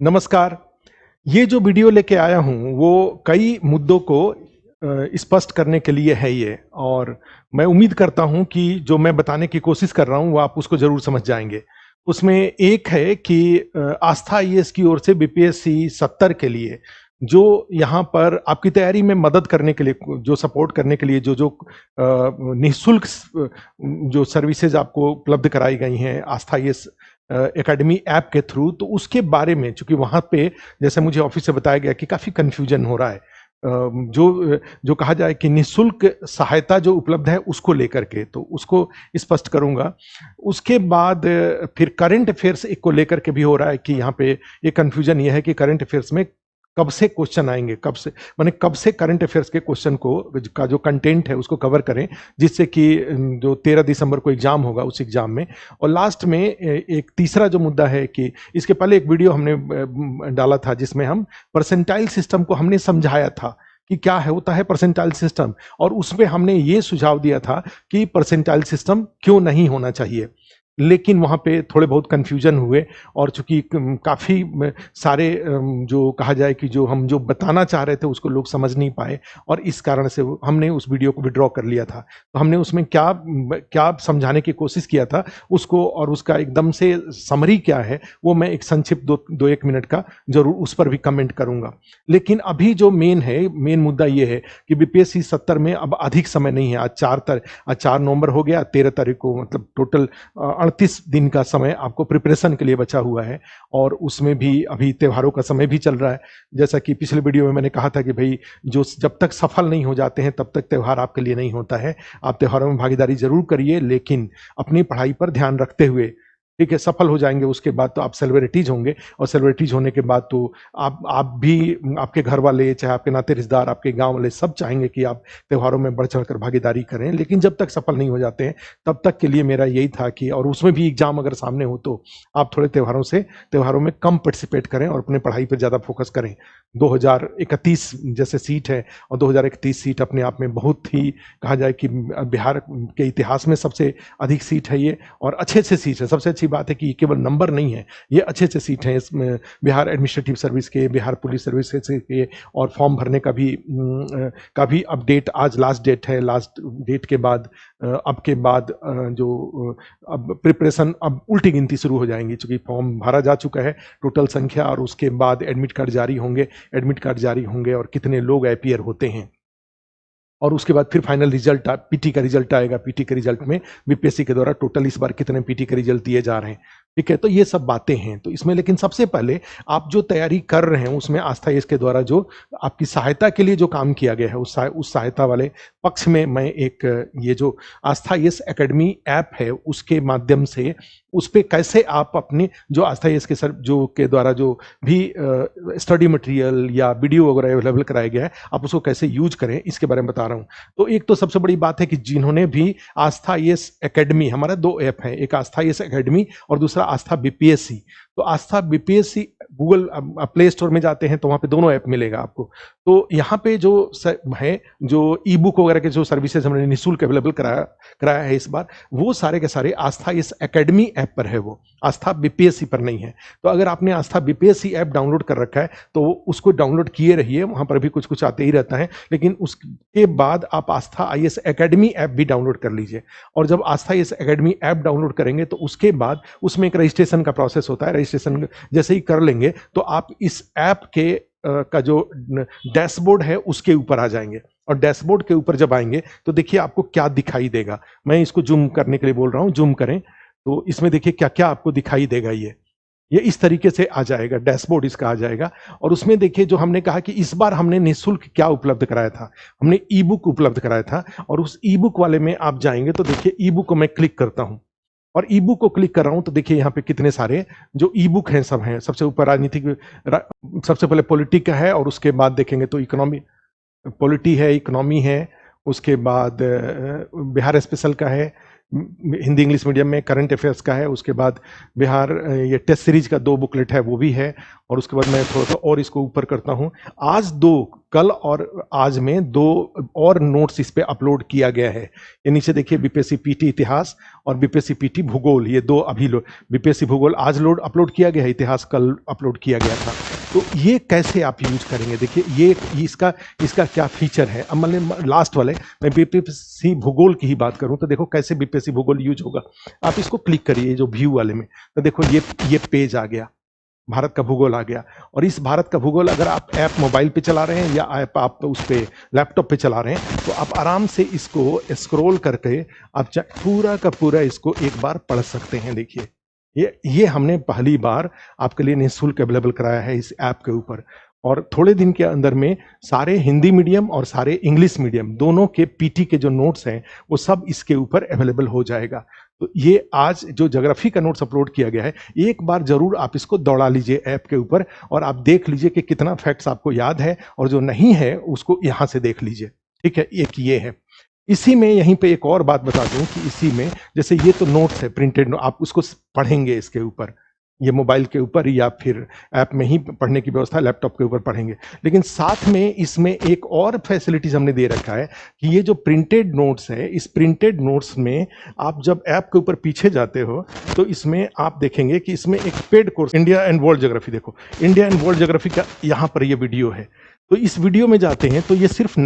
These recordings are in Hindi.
नमस्कार। ये जो वीडियो लेके आया हूँ वो कई मुद्दों को स्पष्ट करने के लिए है ये, और मैं उम्मीद करता हूँ कि जो मैं बताने की कोशिश कर रहा हूँ वो आप उसको ज़रूर समझ जाएँगे। उसमें एक है कि आस्था आईएएस की ओर से बीपीएससी 70 के लिए जो यहाँ पर आपकी तैयारी में मदद करने के लिए, जो सपोर्ट करने के लिए जो निःशुल्क जो सर्विसेज आपको उपलब्ध कराई गई हैं आस्था आईएएस एकेडमी ऐप के थ्रू, तो उसके बारे में चूंकि वहां पे जैसे मुझे ऑफिस से बताया गया कि काफी कंफ्यूजन हो रहा है। जो जो कहा जाए कि निःशुल्क सहायता जो उपलब्ध है उसको लेकर के, तो उसको स्पष्ट करूंगा। उसके बाद फिर करंट अफेयर्स एक को लेकर के भी हो रहा है कि यहाँ पे ये कंफ्यूजन ये है कि करंट अफेयर्स में कब से क्वेश्चन आएंगे, कब से माने कब से करंट अफेयर्स के क्वेश्चन को का जो कंटेंट है उसको कवर करें, जिससे कि जो 13 दिसंबर को एग्जाम होगा उस एग्जाम में। और लास्ट में एक तीसरा जो मुद्दा है कि इसके पहले एक वीडियो हमने डाला था जिसमें हम परसेंटाइल सिस्टम को हमने समझाया था कि क्या है होता है परसेंटाइल सिस्टम, और उसमें हमने ये सुझाव दिया था कि परसेंटाइल सिस्टम क्यों नहीं होना चाहिए। लेकिन वहाँ पे थोड़े बहुत कन्फ्यूजन हुए, और चूंकि काफ़ी सारे जो कहा जाए कि जो हम जो बताना चाह रहे थे उसको लोग समझ नहीं पाए, और इस कारण से हमने उस वीडियो को विड्रॉ कर लिया था। तो हमने उसमें क्या क्या समझाने की कोशिश किया था उसको, और उसका एकदम से समरी क्या है वो मैं एक संक्षिप्त दो एक मिनट का जरूर उस पर भी कमेंट करूंगा। लेकिन अभी जो मेन मुद्दा ये है कि बीपीएससी 70 में अब अधिक समय नहीं है। आज 4 नवंबर हो गया, 13 तारीख को मतलब टोटल 38 दिन का समय आपको प्रिपरेशन के लिए बचा हुआ है, और उसमें भी अभी त्योहारों का समय भी चल रहा है। जैसा कि पिछले वीडियो में मैंने कहा था कि भाई जो जब तक सफल नहीं हो जाते हैं तब तक त्योहार आपके लिए नहीं होता है। आप त्योहारों में भागीदारी जरूर करिए, लेकिन अपनी पढ़ाई पर ध्यान रखते हुए। ठीक है, सफल हो जाएंगे उसके बाद तो आप सेलिब्रिटीज होंगे, और सेलिब्रिटीज होने के बाद तो आप भी, आपके घर वाले, चाहे आपके नाते रिश्तेदार, आपके गांव वाले सब चाहेंगे कि आप त्योहारों में बढ़ चढ़कर भागीदारी करें। लेकिन जब तक सफल नहीं हो जाते हैं तब तक के लिए मेरा यही था कि, और उसमें भी एग्जाम अगर सामने हो तो आप थोड़े त्योहारों में कम पार्टिसिपेट करें और अपने पढ़ाई पर ज्यादा फोकस करें। 2031 जैसे सीट है, और 2031 सीट अपने आप में बहुत ही कहा जाए कि बिहार के इतिहास में सबसे अधिक सीट है ये, और अच्छे सीट है। सबसे अच्छी बात है कि ये केवल नंबर नहीं है, ये अच्छे सीट हैं। इसमें बिहार एडमिनिस्ट्रेटिव सर्विस के, बिहार पुलिस सर्विस के, और फॉर्म भरने का भी अपडेट, आज लास्ट डेट है। लास्ट डेट के बाद अब के बाद अब प्रिपरेशन, अब उल्टी गिनती शुरू हो जाएंगी, क्योंकि फॉर्म भरा जा चुका है टोटल संख्या, और उसके बाद एडमिट कार्ड जारी होंगे और कितने लोग अपीयर होते हैं, और उसके बाद फिर फाइनल रिजल्ट, पीटी का रिजल्ट आएगा। पीटी के रिजल्ट में बीपीएससी के द्वारा टोटल इस बार कितने पीटी के रिजल्ट दिए जा रहे हैं। ठीक है, तो ये सब बातें हैं तो इसमें। लेकिन सबसे पहले आप जो तैयारी कर रहे हैं उसमें आस्था इसके द्वारा जो आपकी सहायता के लिए जो काम किया गया है उस सहायता वाले पक्ष में मैं एक ये जो आस्था यस एकेडमी ऐप है उसके माध्यम से उस पर कैसे आप अपने जो आस्था यस के सर जो के द्वारा जो भी स्टडी मटेरियल या वीडियो वगैरह अवेलेबल कराया गया है, आप उसको कैसे यूज करें इसके बारे में बता रहा हूं। तो एक तो सबसे बड़ी बात है कि जिन्होंने भी आस्था यस एकेडमी, हमारा 2 ऐप है, एक आस्था यस एकेडमी और दूसरा आस्था बीपीएससी। तो आस्था बीपीएससी गूगल प्ले स्टोर में जाते हैं तो वहां पे दोनों ऐप मिलेगा आपको। तो यहाँ पे जो है, जो ई बुक वगैरह के जो सर्विसेज हमने निःशुल्क अवेलेबल कराया है इस बार, वो सारे के सारे आस्था इस एकेडमी ऐप पर है, वो आस्था बीपीएससी पर नहीं है। तो अगर आपने आस्था बीपीएससी ऐप डाउनलोड कर रखा है तो उसको डाउनलोड किए रहिए, वहां पर भी कुछ कुछ आते ही रहता है। लेकिन उसके बाद आप आस्था आईएएस एकेडमी ऐप भी डाउनलोड कर लीजिए, और जब आस्था आईएएस एकेडमी ऐप डाउनलोड करेंगे तो उसके बाद उसमें एक रजिस्ट्रेशन का प्रोसेस होता है। रजिस्ट्रेशन जैसे ही कर लेंगे तो आप इस ऐप के का जो डैशबोर्ड है उसके ऊपर आ जाएंगे, और डैशबोर्ड के ऊपर जब आएंगे तो देखिए आपको क्या दिखाई देगा। मैं इसको जूम करने के लिए बोल रहा हूं, जूम करें तो इसमें देखिए क्या क्या आपको दिखाई देगा। ये इस तरीके से आ जाएगा, डैशबोर्ड इसका आ जाएगा। और उसमें देखिए जो हमने कहा कि इस बार हमने निःशुल्क क्या उपलब्ध कराया था, हमने ई बुक उपलब्ध कराया था, और उस ई बुक वाले में आप जाएंगे तो देखिए ई बुक को मैं क्लिक करता हूं, और ई बुक को क्लिक कर रहा हूं तो देखिए यहाँ पे कितने सारे जो ई बुक हैं सब हैं। सबसे ऊपर सबसे पहले पॉलिटी का है, और उसके बाद देखेंगे तो इकोनॉमी, पॉलिटी है, इकोनॉमी है, उसके बाद बिहार स्पेशल का है, हिंदी इंग्लिश मीडियम में करंट अफेयर्स का है, उसके बाद बिहार ये टेस्ट सीरीज का 2 बुकलेट है वो भी है, और उसके बाद मैं थोड़ा सा और इसको ऊपर करता हूँ। आज 2, कल और आज में 2 और नोट्स इस पे अपलोड किया गया है। ये नीचे देखिए बीपीएससी पीटी इतिहास और बीपीएससी पीटी भूगोल, ये 2 अभी बीपीएससी भूगोल आज अपलोड किया गया है, इतिहास कल अपलोड किया गया था। तो ये कैसे आप यूज करेंगे, देखिए ये इसका क्या फीचर है। अब मतलब लास्ट वाले मैं बीपीएससी भूगोल की ही बात करूं तो देखो कैसे बीपीएससी भूगोल यूज होगा। आप इसको क्लिक करिए जो व्यू वाले में, तो देखो ये पेज आ गया, भारत का भूगोल आ गया। और इस भारत का भूगोल अगर आप ऐप मोबाइल पे चला रहे हैं या ऐप आप उस पे लैपटॉप पे चला रहे हैं तो आप आराम से इसको स्क्रॉल करके आप पूरा का पूरा इसको एक बार पढ़ सकते हैं। देखिए ये हमने पहली बार आपके लिए निःशुल्क अवेलेबल कराया है इस ऐप के ऊपर, और थोड़े दिन के अंदर में सारे हिंदी मीडियम और सारे इंग्लिश मीडियम दोनों के पीटी के जो नोट्स हैं वो सब इसके ऊपर अवेलेबल हो जाएगा। तो ये आज जो ज्योग्राफी का नोट्स अपलोड किया गया है, एक बार जरूर आप इसको दौड़ा लीजिए ऐप के ऊपर और आप देख लीजिए कि कितना फैक्ट्स आपको याद है, और जो नहीं है उसको यहां से देख लीजिए। ठीक है, एक ये है। इसी में यहीं पे एक और बात बता दूं कि इसी में जैसे ये तो नोट्स है प्रिंटेड, आप उसको पढ़ेंगे इसके ऊपर, ये मोबाइल के ऊपर या फिर ऐप में ही पढ़ने की व्यवस्था, लैपटॉप के ऊपर पढ़ेंगे। लेकिन साथ में इसमें एक और फैसिलिटीज हमने दे रखा है कि ये जो प्रिंटेड नोट्स है, इस प्रिंटेड नोट्स में आप जब ऐप के ऊपर पीछे जाते हो तो इसमें आप देखेंगे कि इसमें एक paid course India and world geography, देखो इंडिया एंड वर्ल्ड ज्योग्राफी का यहाँ पर ये वीडियो है। तो इस वीडियो में जाते हैं तो ये सिर्फ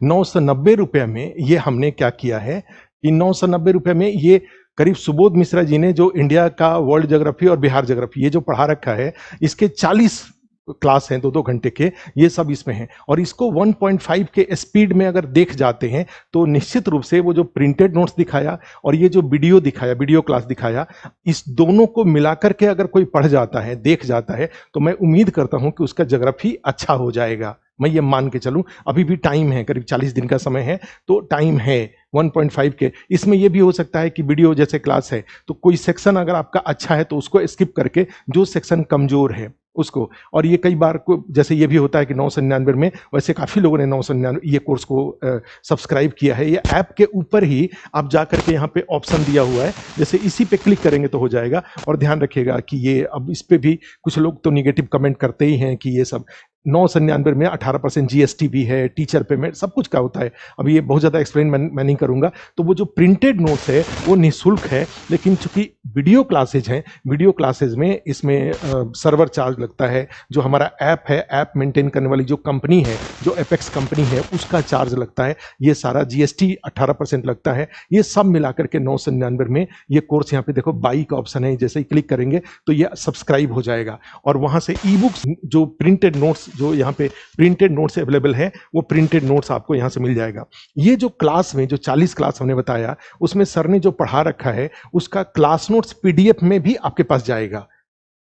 990 रुपए में ये हमने क्या किया है कि 990 रुपए में ये करीब सुबोध मिश्रा जी ने जो इंडिया का वर्ल्ड ज्योग्राफी और बिहार ज्योग्राफी ये जो पढ़ा रखा है, इसके 40 क्लास हैं 2-2 घंटे के, ये सब इसमें हैं। और इसको 1.5 के स्पीड में अगर देख जाते हैं तो निश्चित रूप से वो जो प्रिंटेड नोट्स दिखाया और ये जो वीडियो दिखाया, वीडियो क्लास दिखाया, इस दोनों को मिलाकर के अगर कोई पढ़ जाता है, देख जाता है, तो मैं उम्मीद करता हूं कि उसका ज्योग्राफी अच्छा हो जाएगा। मैं ये मान के चलूं, अभी भी टाइम है, करीब 40 दिन का समय है, तो टाइम है 1.5 के। इसमें यह भी हो सकता है कि वीडियो जैसे क्लास है तो कोई सेक्शन अगर आपका अच्छा है तो उसको स्किप करके जो सेक्शन कमजोर है उसको, और ये कई बार को जैसे ये भी होता है कि 999 में, वैसे काफ़ी लोगों ने 999 ये कोर्स को सब्सक्राइब किया है। ये ऐप के ऊपर ही आप जा करके यहाँ पे ऑप्शन दिया हुआ है, जैसे इसी पे क्लिक करेंगे तो हो जाएगा। और ध्यान रखिएगा कि ये अब इस पे भी कुछ लोग तो निगेटिव कमेंट करते ही हैं कि ये सब 999 में 18% जीएसटी भी है, टीचर पेमेंट सब कुछ का होता है। अभी ये बहुत ज़्यादा एक्सप्लेन मैं नहीं करूँगा। तो वो जो प्रिंटेड नोट्स है वो निःशुल्क है, लेकिन चूंकि वीडियो क्लासेज हैं, वीडियो क्लासेज में इसमें सर्वर चार्ज लगता है। जो हमारा ऐप है, ऐप मेंटेन करने वाली जो कंपनी है, जो एपेक्स कंपनी है, उसका चार्ज लगता है। ये सारा जीएसटी 18% लगता है। ये सब मिलाकर के 999 में ये कोर्स, यहाँ पे देखो बाई का ऑप्शन है, जैसे ही क्लिक करेंगे तो ये सब्सक्राइब हो जाएगा। और वहाँ से ई बुक्स, जो प्रिंटेड नोट्स, जो यहाँ पे प्रिंटेड नोट्स अवेलेबल है, वो प्रिंटेड नोट्स आपको यहाँ से मिल जाएगा। ये जो क्लास में जो 40 क्लास हमने बताया, उसमें सर ने जो पढ़ा रखा है उसका क्लास नोट्स पीडीएफ में भी आपके पास जाएगा।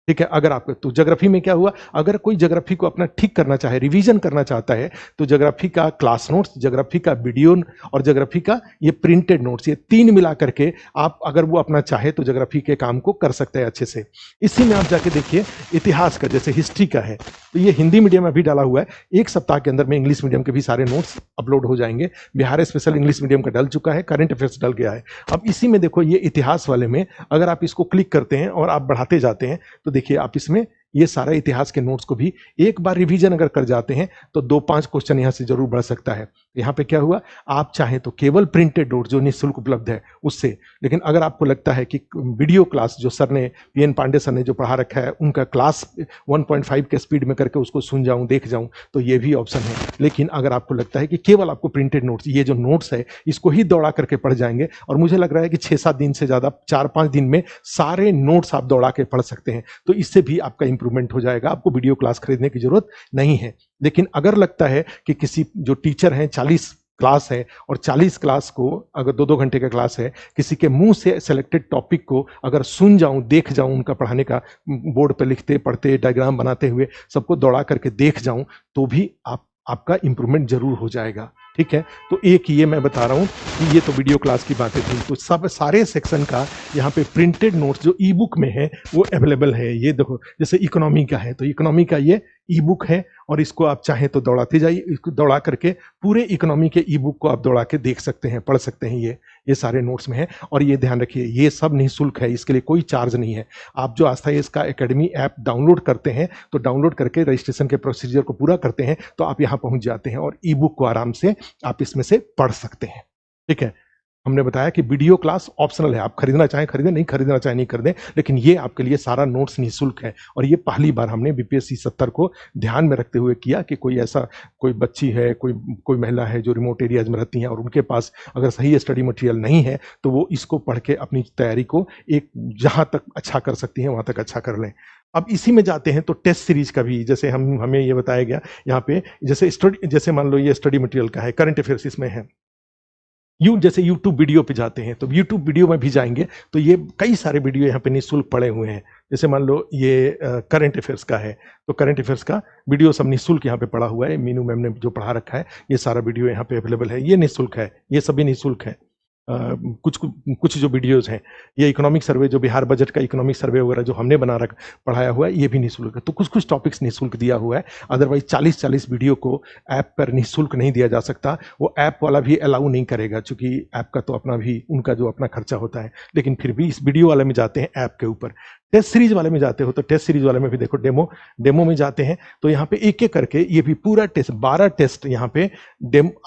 ठीक है, अगर आपको तो ज्योग्राफी में क्या हुआ, अगर कोई ज्योग्राफी को अपना ठीक करना चाहे, रिवीजन करना चाहता है, तो ज्योग्राफी का क्लास नोट्स, ज्योग्राफी का वीडियो और ज्योग्राफी का ये प्रिंटेड नोट्स, ये 3 मिला करके आप अगर वो अपना चाहे तो ज्योग्राफी के काम को कर सकते हैं अच्छे से। इसी में आप जाके देखिए इतिहास का, जैसे हिस्ट्री का है तो ये हिंदी मीडियम में भी डाला हुआ है। 1 सप्ताह के अंदर में इंग्लिश मीडियम के भी सारे नोट्स अपलोड हो जाएंगे। बिहार स्पेशल इंग्लिश मीडियम का डल चुका है, करंट अफेयर्स डल गया है। अब इसी में देखो ये इतिहास वाले में अगर आप इसको क्लिक करते हैं और आप बढ़ाते जाते हैं तो देखिए आप इसमें ये सारा इतिहास के नोट्स को भी एक बार रिवीजन अगर कर जाते हैं तो 2-5 क्वेश्चन यहां से जरूर बढ़ सकता है। यहां पे क्या हुआ, आप चाहें तो केवल प्रिंटेड नोट जो निःशुल्क उपलब्ध है उससे, लेकिन अगर आपको लगता है कि वीडियो क्लास जो सर ने, पीएन पांडे सर ने जो पढ़ा रखा है, उनका क्लास 1.5 के स्पीड में करके उसको सुन जाऊं, देख जाऊं, तो ये भी ऑप्शन है। लेकिन अगर आपको लगता है कि केवल आपको प्रिंटेड नोट्स, ये जो नोट्स है इसको ही दौड़ा करके पढ़ जाएंगे, और मुझे लग रहा है कि 6-7 दिन से ज्यादा, 4-5 दिन में सारे नोट्स आप दौड़ा के पढ़ सकते हैं, तो इससे भी आपका इंप्रूवमेंट हो जाएगा। आपको वीडियो क्लास खरीदने की जरूरत नहीं है। लेकिन अगर लगता है कि किसी जो टीचर हैं, 40 क्लास है और 40 क्लास को अगर 2-2 घंटे का क्लास है, किसी के मुंह से सेलेक्टेड टॉपिक को अगर सुन जाऊं, देख जाऊं, उनका पढ़ाने का बोर्ड पे लिखते पढ़ते, डायग्राम बनाते हुए सबको दौड़ा करके देख जाऊं, तो भी आपका इंप्रूवमेंट जरूर हो जाएगा। ठीक है, तो एक ये मैं बता रहा हूँ कि ये तो वीडियो क्लास की बातें थी, तो सब सारे सेक्शन का यहाँ पे प्रिंटेड नोट्स जो ई बुक में है वो अवेलेबल है। ये देखो, जैसे इकोनॉमी का है तो इकोनॉमी का ये ई बुक है, और इसको आप चाहें तो दौड़ाते जाइए, इसको दौड़ा करके पूरे इकोनॉमी के ई बुक को आप दौड़ा के देख सकते हैं, पढ़ सकते हैं। ये सारे नोट्स में है। और ये ध्यान रखिए, ये सब निःशुल्क है, इसके लिए कोई चार्ज नहीं है। आप जो आस्था इसका एकेडमी ऐप डाउनलोड करते हैं, तो डाउनलोड करके रजिस्ट्रेशन के प्रोसीजर को पूरा करते हैं, तो आप यहाँ पहुंच जाते हैं और ई बुक को आराम से आप इसमें से पढ़ सकते हैं। ठीक है, हमने बताया कि वीडियो क्लास ऑप्शनल है, आप खरीदना चाहें खरीदें, नहीं खरीदना चाहें नहीं खरीदें, लेकिन ये आपके लिए सारा नोट्स निःशुल्क है। और ये पहली बार हमने बीपीएससी 70 को ध्यान में रखते हुए किया कि कोई ऐसा कोई बच्ची है, कोई महिला है जो रिमोट एरियाज में रहती हैं और उनके पास अगर सही स्टडी मटेरियल नहीं है, तो वो इसको पढ़ के अपनी तैयारी को एक जहाँ तक अच्छा कर सकती हैं वहाँ तक अच्छा कर लें। अब इसी में जाते हैं तो टेस्ट सीरीज का भी, जैसे हमें ये बताया गया यहाँ पे, जैसे मान लो ये स्टडी मटेरियल का है, करंट अफेयर्स इसमें है। जैसे यूट्यूब वीडियो पे जाते हैं तो यूट्यूब वीडियो में भी जाएंगे तो ये कई सारे वीडियो यहाँ पे निःशुल्क पड़े हुए हैं। जैसे मान लो ये करंट अफेयर्स का है, तो करंट अफेयर्स का वीडियो सब निःशुल्क यहाँ पे पड़ा हुआ है। मीनू मैम ने जो पढ़ा रखा है ये सारा वीडियो यहाँ पे अवेलेबल है, ये निःशुल्क है, ये सभी निःशुल्क है। कुछ कुछ जो वीडियोस हैं, ये इकोनॉमिक सर्वे जो बिहार बजट का इकोनॉमिक सर्वे वगैरह जो हमने पढ़ाया हुआ है, ये भी निःशुल्क है। तो कुछ कुछ टॉपिक्स निःशुल्क दिया हुआ है, अदरवाइज 40-40 वीडियो को ऐप पर निःशुल्क नहीं दिया जा सकता। वो ऐप वाला भी अलाउ नहीं करेगा, क्योंकि ऐप का तो अपना भी उनका जो अपना खर्चा होता है। लेकिन फिर भी इस वीडियो वाले में जाते हैं ऐप के ऊपर। टेस्ट सीरीज वाले में जाते हो तो टेस्ट सीरीज वाले में भी देखो, डेमो में जाते हैं तो यहाँ पे एक एक करके ये भी पूरा टेस्ट 12 टेस्ट यहाँ पे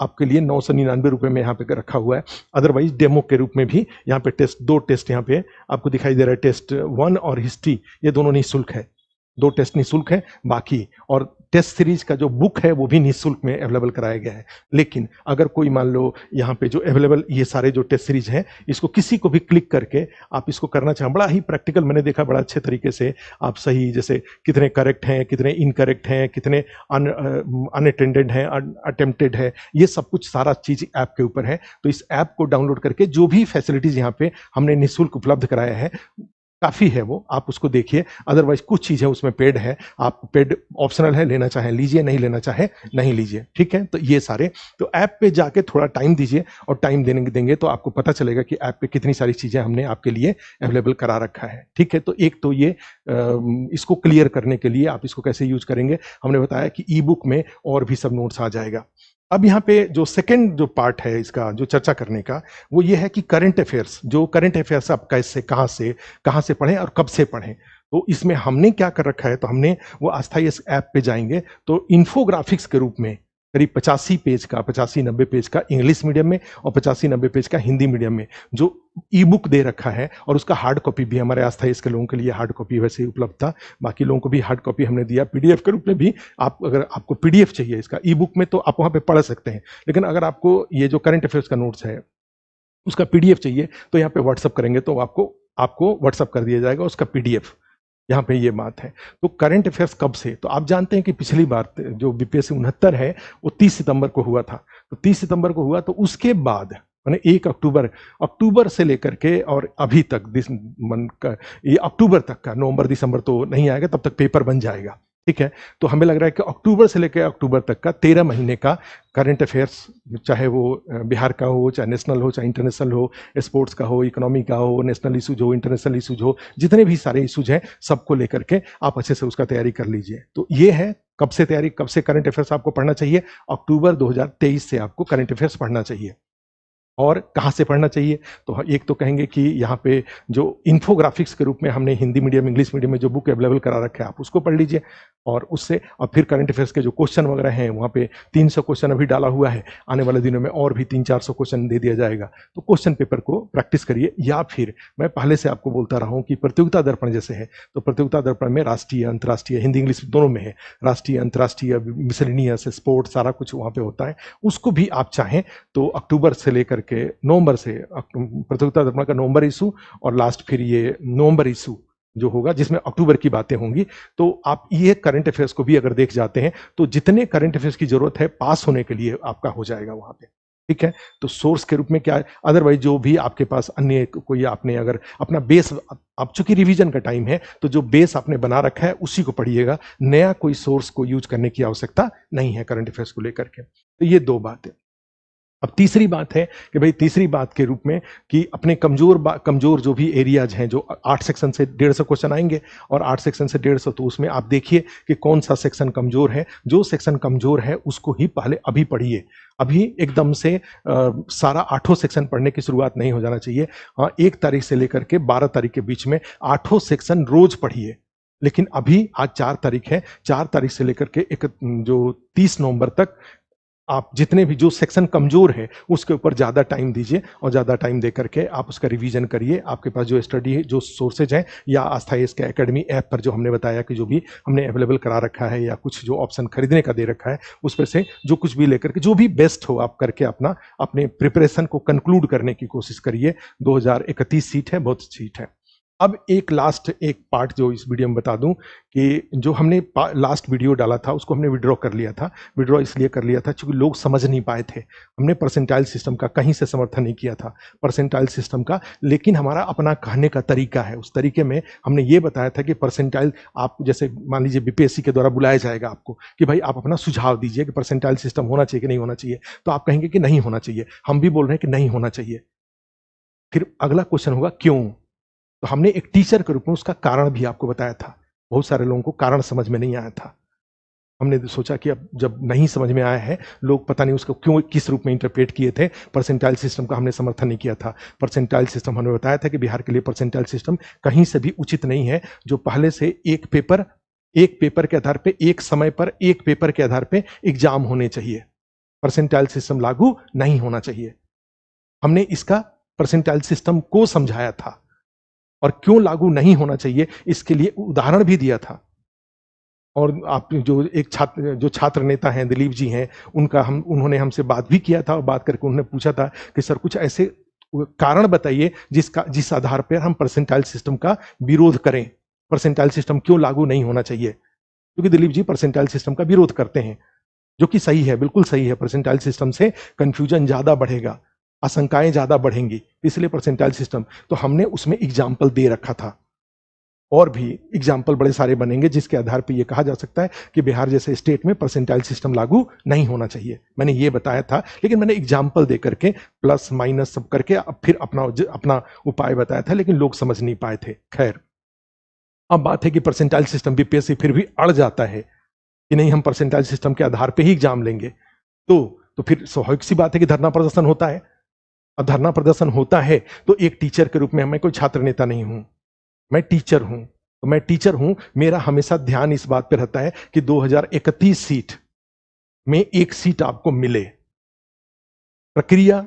आपके लिए 999 रुपए में यहाँ पे रखा हुआ है। अदरवाइज डेमो के रूप में भी यहाँ पे दो टेस्ट यहाँ पे आपको दिखाई दे रहा है, टेस्ट 1 और हिस्ट्री, ये दोनों निःशुल्क है। 2 टेस्ट निःशुल्क है, बाकी और टेस्ट सीरीज का जो बुक है वो भी निःशुल्क में अवेलेबल कराया गया है। लेकिन अगर कोई मान लो यहाँ पे जो अवेलेबल ये सारे जो टेस्ट सीरीज हैं, इसको किसी को भी क्लिक करके आप इसको करना चाहें, बड़ा ही प्रैक्टिकल मैंने देखा, बड़ा अच्छे तरीके से आप सही, जैसे कितने करेक्ट हैं, कितने इनकरेक्ट हैं, कितने अनअटेंडेड हैं, अटेम्प्टेड है, ये सब कुछ सारा चीज ऐप के ऊपर है। तो इस ऐप को डाउनलोड करके जो भी फैसिलिटीज यहाँ पे हमने निःशुल्क उपलब्ध कराया है, काफी है वो, आप उसको देखिए। अदरवाइज कुछ चीजें उसमें पेड है, आप पेड ऑप्शनल है, लेना चाहे लीजिए, नहीं लेना चाहे नहीं लीजिए। ठीक है, तो ये सारे, तो ऐप पे जाके थोड़ा टाइम दीजिए, और टाइम देंगे तो आपको पता चलेगा कि ऐप पे कितनी सारी चीजें हमने आपके लिए अवेलेबल करा रखा है। ठीक है, तो एक तो ये इसको क्लियर करने के लिए आप इसको कैसे यूज करेंगे, हमने बताया कि ई बुक में और भी सब नोट्स आ जाएगा। अब यहाँ पे जो सेकंड जो पार्ट है इसका जो चर्चा करने का, वो ये है कि करंट अफेयर्स, जो करंट अफेयर्स आप कैसे कहाँ से पढ़ें और कब से पढ़ें। तो इसमें हमने क्या कर रखा है, तो हमने वो आस्था इस ऐप पे जाएंगे तो इन्फोग्राफिक्स के रूप में करीब 85-90 पेज का इंग्लिश मीडियम में और 85-90 पेज का हिंदी मीडियम में जो ई बुक दे रखा है, और उसका हार्ड कॉपी भी हमारे आस्था इसके लोगों के लिए हार्ड कॉपी वैसे ही उपलब्ध था, बाकी लोगों को भी हार्ड कॉपी हमने दिया पीडीएफ के रूप में भी। आप अगर आपको पीडीएफ चाहिए इसका ई बुक में तो आप वहां पे पढ़ सकते हैं, लेकिन अगर आपको ये जो करंट अफेयर्स का नोट्स है उसका पीडीएफ चाहिए तो यहाँ पे व्हाट्सअप करेंगे तो आपको व्हाट्सअप कर दिया जाएगा उसका पीडीएफ। यहाँ पे ये बात है। तो करंट अफेयर्स कब से, तो आप जानते हैं कि पिछली बार जो बीपीएससी 69 है वो 30 सितंबर को हुआ था। तो 30 सितंबर को हुआ, तो उसके बाद मैंने 1 अक्टूबर से लेकर के और अभी तक ये अक्टूबर तक का, नवंबर दिसंबर तो नहीं आएगा, तब तक पेपर बन जाएगा। ठीक है, तो हमें लग रहा है कि अक्टूबर से लेकर अक्टूबर तक का 13 महीने का करंट अफेयर्स, चाहे वो बिहार का हो, चाहे नेशनल हो, चाहे इंटरनेशनल हो, स्पोर्ट्स का हो, इकोनॉमी का हो, नेशनल इशूज हो, इंटरनेशनल इशूज हो, जितने भी सारे इशूज हैं सबको लेकर के आप अच्छे से उसका तैयारी कर लीजिए। तो ये है कब से करंट अफेयर्स आपको पढ़ना चाहिए। अक्टूबर 2023 से आपको करंट अफेयर्स पढ़ना चाहिए। और कहाँ से पढ़ना चाहिए, तो एक तो कहेंगे कि यहाँ पे जो इन्फोग्राफिक्स के रूप में हमने हिंदी मीडियम इंग्लिश मीडियम में जो बुक अवेलेबल करा रखा है आप उसको पढ़ लीजिए, और उससे और फिर करंट अफेयर्स के जो क्वेश्चन वगैरह हैं वहाँ पे 300 क्वेश्चन अभी डाला हुआ है, आने वाले दिनों में और भी 300-400 क्वेश्चन दे दिया जाएगा। तो क्वेश्चन पेपर को प्रैक्टिस करिए, या फिर मैं पहले से आपको बोलता रहा हूँ कि प्रतियोगिता दर्पण जैसे है, तो प्रतियोगिता दर्पण में राष्ट्रीय अंतर्राष्ट्रीय हिंदी इंग्लिश दोनों में है, राष्ट्रीय अंतर्राष्ट्रीय मिसलेनियस स्पोर्ट्स सारा कुछ वहाँ पे होता है। उसको भी आप चाहें तो अक्टूबर से लेकर के नवंबर से, प्रतियोगिता दर्पण का नवंबर इशू और लास्ट फिर ये नवंबर इशू जो होगा जिसमें अक्टूबर की बातें होंगी, तो आप ये करंट अफेयर्स को भी अगर देख जाते हैं तो जितने करंट अफेयर्स की जरूरत है पास होने के लिए आपका हो जाएगा वहां पे। ठीक है, तो सोर्स के रूप में क्या है, अदरवाइज जो भी आपके पास अन्य कोई आपने अगर अपना बेस, अब चूंकि रिवीजन का टाइम है तो जो बेस आपने बना रखा है उसी को पढ़िएगा, नया कोई सोर्स को यूज करने की आवश्यकता नहीं है करंट अफेयर्स को लेकर के। तो ये 2 बातें। अब तीसरी बात है कि भाई तीसरी बात के रूप में कि अपने कमजोर जो भी एरियाज हैं, जो 8 सेक्शन से 150 क्वेश्चन आएंगे और 8 सेक्शन से 150, तो उसमें आप देखिए कि कौन सा सेक्शन कमजोर है। जो सेक्शन कमजोर है उसको ही पहले अभी पढ़िए। अभी एकदम से सारा 8 सेक्शन पढ़ने की शुरुआत नहीं हो जाना चाहिए। 1 तारीख से लेकर के 12 तारीख के बीच में 8 सेक्शन रोज पढ़िए। लेकिन अभी आज 4 तारीख है, 4 तारीख से लेकर के जो 30 नवंबर तक आप जितने भी जो सेक्शन कमजोर है उसके ऊपर ज़्यादा टाइम दीजिए और ज़्यादा टाइम दे करके आप उसका रिवीजन करिए। आपके पास जो स्टडी है, जो सोर्सेज हैं, या आस्था इसके एकेडमी ऐप पर जो हमने बताया कि जो भी हमने अवेलेबल करा रखा है या कुछ जो ऑप्शन खरीदने का दे रखा है, उस पर से जो कुछ भी लेकर के जो भी बेस्ट हो आप करके अपने प्रिपरेशन को कंक्लूड करने की कोशिश करिए। 2031 सीट है, बहुत सीट है। अब एक पार्ट जो इस वीडियो में बता दूं कि जो हमने लास्ट वीडियो डाला था उसको हमने विड्रॉ कर लिया था। विड्रॉ इसलिए कर लिया था क्योंकि लोग समझ नहीं पाए थे। हमने परसेंटाइल सिस्टम का कहीं से समर्थन नहीं किया था परसेंटाइल सिस्टम का, लेकिन हमारा अपना कहने का तरीका है। उस तरीके में हमने ये बताया था कि परसेंटाइल, आप जैसे मान लीजिए बीपीएससी के द्वारा बुलाया जाएगा आपको कि भाई आप अपना सुझाव दीजिए कि परसेंटाइल सिस्टम होना चाहिए कि नहीं होना चाहिए, तो आप कहेंगे कि नहीं होना चाहिए। हम भी बोल रहे हैं कि नहीं होना चाहिए। फिर अगला क्वेश्चन होगा क्यों। तो हमने एक टीचर के रूप में उसका कारण भी आपको बताया था। बहुत सारे लोगों को कारण समझ में नहीं आया था। हमने सोचा कि अब जब नहीं समझ में आया है, लोग पता नहीं उसको क्यों किस रूप में इंटरप्रेट किए थे, परसेंटाइल सिस्टम का हमने समर्थन नहीं किया था। परसेंटाइल सिस्टम हमने बताया था कि बिहार के लिए परसेंटाइल सिस्टम कहीं से भी उचित नहीं है। जो पहले से एक पेपर के आधार पे, एक समय पर एक पेपर के आधार पे एग्जाम होने चाहिए, परसेंटाइल सिस्टम लागू नहीं होना चाहिए। हमने इसका परसेंटाइल सिस्टम को समझाया था और क्यों लागू नहीं होना चाहिए इसके लिए उदाहरण भी दिया था। और आप जो छात्र नेता हैं, दिलीप जी हैं, उन्होंने हमसे बात भी किया था और बात करके उन्होंने पूछा था कि सर कुछ ऐसे कारण बताइए जिस आधार पर हम परसेंटाइल सिस्टम का विरोध करें, परसेंटाइल सिस्टम क्यों लागू नहीं होना चाहिए। क्योंकि दिलीप जी परसेंटाइल सिस्टम का विरोध करते हैं, जो कि सही है, बिल्कुल सही है। परसेंटाइल सिस्टम से कंफ्यूजन ज्यादा बढ़ेगा, आशंकाएं ज्यादा बढ़ेंगी, इसलिए परसेंटाइल सिस्टम। तो हमने उसमें एग्जाम्पल दे रखा था और भी एग्जाम्पल बड़े सारे बनेंगे जिसके आधार पर यह कहा जा सकता है कि बिहार जैसे स्टेट में परसेंटाइल सिस्टम लागू नहीं होना चाहिए। मैंने ये बताया था, लेकिन मैंने एग्जाम्पल दे करके प्लस माइनस सब करके फिर अपना उपाय बताया था, लेकिन लोग समझ नहीं पाए थे। खैर, अब बात है कि परसेंटाइल सिस्टम बीपीएससी फिर भी अड़ जाता है कि नहीं हम परसेंटाइल सिस्टम के आधार पर ही एग्जाम लेंगे, तो फिर स्वाभाविक सी बात है कि धरना प्रदर्शन होता है। अब धरना प्रदर्शन होता है तो एक टीचर के रूप में, मैं कोई छात्र नेता नहीं हूं, मैं टीचर हूं। तो मैं टीचर हूं, मेरा हमेशा ध्यान इस बात पर रहता है कि 2031 सीट में एक सीट आपको मिले। प्रक्रिया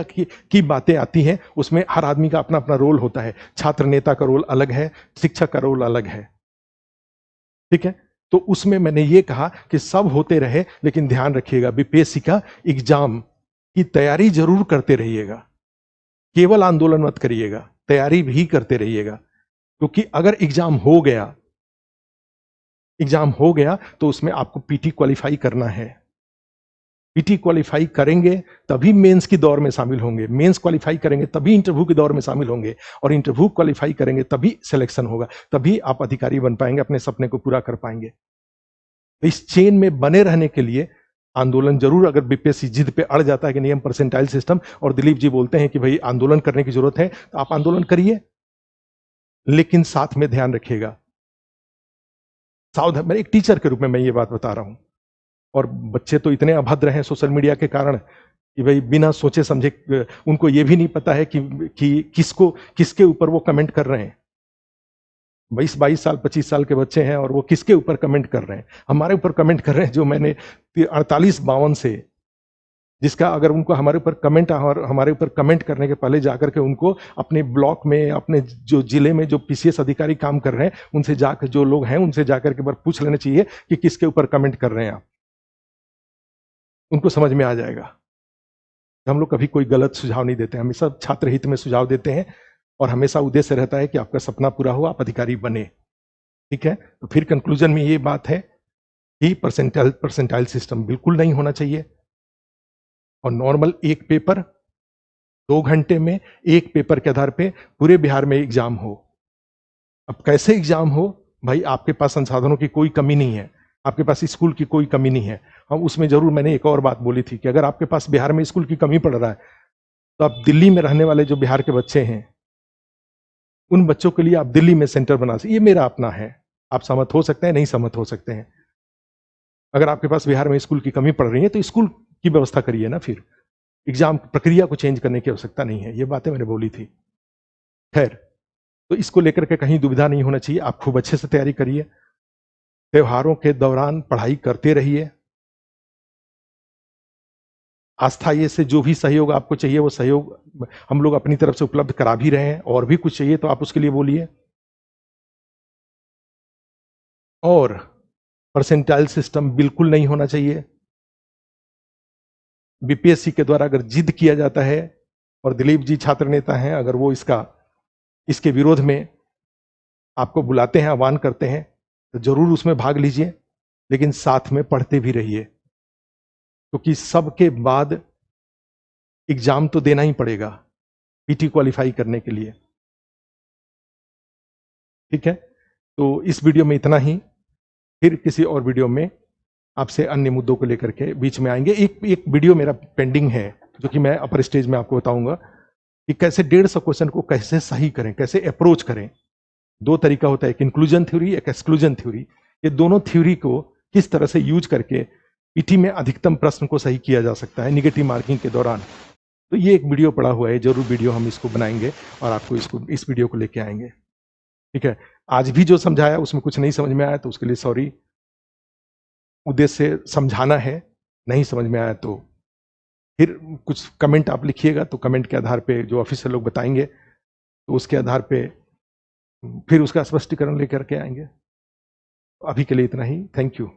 की बातें आती हैं, उसमें हर आदमी का अपना अपना रोल होता है। छात्र नेता का रोल अलग है, शिक्षक का रोल अलग है, ठीक है। तो उसमें मैंने ये कहा कि सब होते रहे, लेकिन ध्यान रखिएगा बीपीएससी का एग्जाम की तैयारी जरूर करते रहिएगा, केवल आंदोलन मत करिएगा, तैयारी भी करते रहिएगा। क्योंकि अगर एग्जाम हो गया तो उसमें आपको पीटी क्वालिफाई करना है। पीटी क्वालिफाई करेंगे तभी मेंस की दौर में शामिल होंगे, मेंस क्वालिफाई करेंगे तभी इंटरव्यू की दौर में शामिल होंगे, और इंटरव्यू क्वालिफाई करेंगे तभी सिलेक्शन होगा, तभी आप अधिकारी बन पाएंगे, अपने सपने को पूरा कर पाएंगे। तो इस चेन में बने रहने के लिए आंदोलन जरूर, अगर बीपीएससी जिद पे अड़ जाता है कि नियम परसेंटाइल सिस्टम, और दिलीप जी बोलते हैं कि भाई आंदोलन करने की जरूरत है, तो आप आंदोलन करिए, लेकिन साथ में ध्यान रखिएगा, सावधान। मैं एक टीचर के रूप में मैं ये बात बता रहा हूं। और बच्चे तो इतने अभद्र हैं सोशल मीडिया के कारण कि भाई बिना सोचे समझे, उनको ये भी नहीं पता है कि किसके ऊपर वो कमेंट कर रहे हैं। 22 साल 25 साल के बच्चे हैं और वो किसके ऊपर कमेंट कर रहे हैं? हमारे ऊपर कमेंट कर रहे हैं, जो मैंने 48-52 से, जिसका अगर उनको हमारे ऊपर कमेंट, और हमारे ऊपर कमेंट करने के पहले जाकर के उनको अपने ब्लॉक में, अपने जो जिले में जो पीसीएस अधिकारी काम कर रहे हैं, उनसे जाकर, जो लोग हैं उनसे जाकर के बार पूछ लेना चाहिए कि किसके ऊपर कमेंट कर रहे हैं आप। उनको समझ में आ जाएगा। हम लोग कभी कोई गलत सुझाव नहीं देते, हमेशा छात्र हित में सुझाव देते हैं, और हमेशा उद्देश्य रहता है कि आपका सपना पूरा हो, आप अधिकारी बने, ठीक है। तो फिर कंक्लूजन में ये बात है कि परसेंटाइल सिस्टम बिल्कुल नहीं होना चाहिए, और नॉर्मल एक पेपर 2 घंटे में, एक पेपर के आधार पे पूरे बिहार में एग्जाम हो। अब कैसे एग्जाम हो भाई, आपके पास संसाधनों की कोई कमी नहीं है, आपके पास स्कूल की कोई कमी नहीं है। हम उसमें जरूर मैंने एक और बात बोली थी कि अगर आपके पास बिहार में स्कूल की कमी पड़ रहा है तो आप दिल्ली में रहने वाले जो बिहार के बच्चे हैं उन बच्चों के लिए आप दिल्ली में सेंटर बना सकते। ये मेरा अपना है, आप सहमत हो सकते हैं, नहीं सहमत हो सकते हैं। अगर आपके पास बिहार में स्कूल की कमी पड़ रही है तो स्कूल की व्यवस्था करिए ना, फिर एग्जाम प्रक्रिया को चेंज करने की आवश्यकता नहीं है। ये बातें मैंने बोली थी। खैर, तो इसको लेकर के कहीं दुविधा नहीं होना चाहिए। आप खूब अच्छे से तैयारी करिए, त्योहारों के दौरान पढ़ाई करते रहिए। आस्थाई से जो भी सहयोग आपको चाहिए वो सहयोग हम लोग अपनी तरफ से उपलब्ध करा भी रहे हैं, और भी कुछ चाहिए तो आप उसके लिए बोलिए। और परसेंटाइल सिस्टम बिल्कुल नहीं होना चाहिए। बीपीएससी के द्वारा अगर जिद किया जाता है और दिलीप जी छात्र नेता हैं, अगर वो इसके विरोध में आपको बुलाते हैं, आह्वान करते हैं, तो जरूर उसमें भाग लीजिए, लेकिन साथ में पढ़ते भी रहिए, क्योंकि सबके बाद एग्जाम तो देना ही पड़ेगा पीटी क्वालिफाई करने के लिए। ठीक है, तो इस वीडियो में इतना ही। फिर किसी और वीडियो में आपसे अन्य मुद्दों को लेकर के बीच में आएंगे। एक वीडियो मेरा पेंडिंग है जो कि मैं अपर स्टेज में आपको बताऊंगा कि कैसे 150 क्वेश्चन को कैसे सही करें, कैसे अप्रोच करें। दो तरीका होता है, एक इंक्लूजन थ्योरी, एक एक्सक्लूजन थ्योरी। ये दोनों थ्योरी को किस तरह से यूज करके पीटी में अधिकतम प्रश्न को सही किया जा सकता है निगेटिव मार्किंग के दौरान। तो ये एक वीडियो पड़ा हुआ है, जरूर वीडियो हम इसको बनाएंगे और आपको इस वीडियो को लेके आएंगे। ठीक है, आज भी जो समझाया उसमें कुछ नहीं समझ में आया तो उसके लिए सॉरी। उद्देश्य से समझाना है, नहीं समझ में आया तो फिर कुछ कमेंट आप लिखिएगा, तो कमेंट के आधार पे जो ऑफिसर लोग बताएंगे तो उसके आधार पे फिर उसका स्पष्टीकरण लेकर के आएंगे। अभी के लिए इतना ही, थैंक यू।